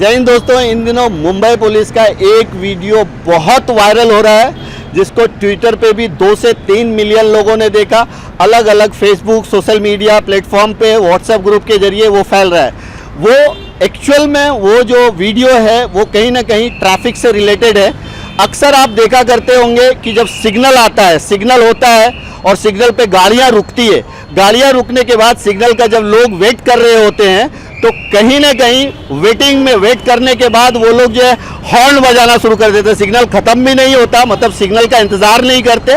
जय हिंद दोस्तों। इन दिनों मुंबई पुलिस का एक वीडियो बहुत वायरल हो रहा है, जिसको ट्विटर पे भी 2 से 3 मिलियन लोगों ने देखा। अलग अलग फेसबुक, सोशल मीडिया प्लेटफॉर्म पे, व्हाट्सएप ग्रुप के जरिए वो फैल रहा है। वो एक्चुअल में वो जो वीडियो है वो कहीं ना कहीं ट्रैफिक से रिलेटेड है। अक्सर आप देखा करते होंगे कि जब सिग्नल आता है, सिग्नल होता है और सिग्नल पे गाड़ियाँ रुकती है। गाड़ियाँ रुकने के बाद सिग्नल का जब लोग वेट कर रहे होते हैं तो कहीं ना कहीं वेटिंग में वेट करने के बाद वो लोग जो है हॉर्न बजाना शुरू कर देते हैं। सिग्नल ख़त्म भी नहीं होता, मतलब सिग्नल का इंतज़ार नहीं करते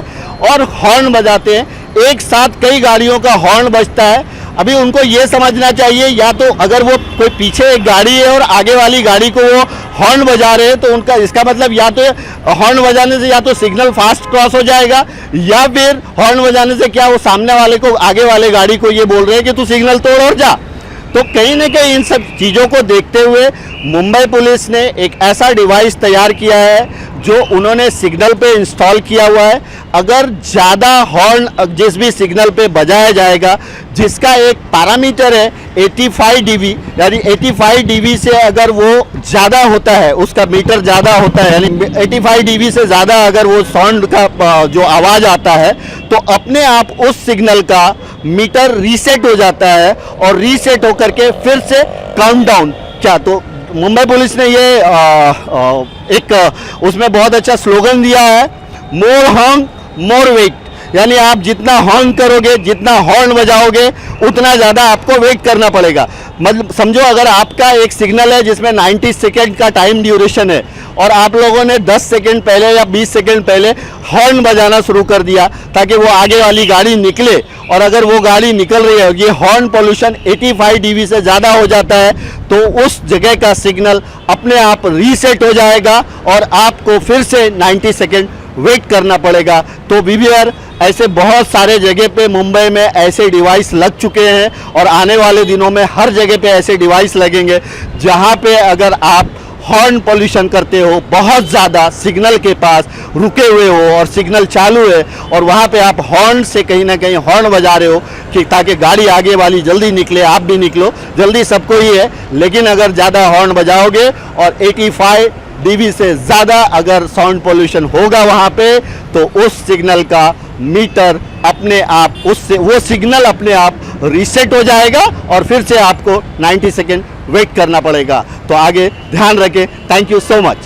और हॉर्न बजाते हैं। एक साथ कई गाड़ियों का हॉर्न बजता है। अभी उनको ये समझना चाहिए, या तो अगर वो कोई पीछे एक गाड़ी है और आगे वाली गाड़ी को वो हॉर्न बजा रहे हैं तो उनका इसका मतलब या तो हॉर्न बजाने से या तो सिग्नल फास्ट क्रॉस हो जाएगा, या फिर हॉर्न बजाने से क्या वो सामने वाले को, आगे वाले गाड़ी को ये बोल रहे हैं कि तू सिग्नल तोड़ और जा। तो कहीं ना कहीं इन सब चीज़ों को देखते हुए मुंबई पुलिस ने एक ऐसा डिवाइस तैयार किया है जो उन्होंने सिग्नल पे इंस्टॉल किया हुआ है। अगर ज़्यादा हॉर्न जिस भी सिग्नल पे बजाया जाएगा, जिसका एक पैरामीटर है 85 dB, यानी 85 dB से अगर वो ज़्यादा होता है, उसका मीटर ज़्यादा होता है, यानी 85 dB से ज़्यादा अगर वो साउंड का जो आवाज़ आता है तो अपने आप उस सिग्नल का मीटर रीसेट हो जाता है और रीसेट होकर के फिर से काउंटडाउन। क्या तो मुंबई पुलिस ने ये एक उसमें बहुत अच्छा स्लोगन दिया है, मोर हॉर्न मोर वेट। यानी आप जितना हॉर्न करोगे, जितना हॉर्न बजाओगे, उतना ज़्यादा आपको वेट करना पड़ेगा। मतलब समझो अगर आपका एक सिग्नल है जिसमें 90 सेकेंड का टाइम ड्यूरेशन है और आप लोगों ने 10 सेकेंड पहले या 20 सेकेंड पहले हॉर्न बजाना शुरू कर दिया ताकि वो आगे वाली गाड़ी निकले, और अगर वो गाड़ी निकल रही है, ये हॉर्न पोल्यूशन 85 dB से ज़्यादा हो जाता है, तो उस जगह का सिग्नल अपने आप रीसेट हो जाएगा और आपको फिर से 90 सेकेंड वेट करना पड़ेगा। तो व्यूअर, ऐसे बहुत सारे जगह पे मुंबई में ऐसे डिवाइस लग चुके हैं और आने वाले दिनों में हर जगह पे ऐसे डिवाइस लगेंगे जहां पे अगर आप हॉर्न पोल्यूशन करते हो, बहुत ज़्यादा सिग्नल के पास रुके हुए हो और सिग्नल चालू है और वहाँ पे आप हॉर्न से कहीं ना कहीं हॉर्न बजा रहे हो कि ताकि गाड़ी आगे वाली जल्दी निकले, आप भी निकलो, जल्दी सबको ही है। लेकिन अगर ज़्यादा हॉर्न बजाओगे और 85 dB से ज़्यादा अगर साउंड पोल्यूशन होगा वहाँ पे, तो उस सिग्नल का मीटर अपने आप, उससे वो सिग्नल अपने आप रीसेट हो जाएगा और फिर से आपको 90 सेकेंड वेट करना पड़ेगा। तो आगे ध्यान रखें। Thank you so much.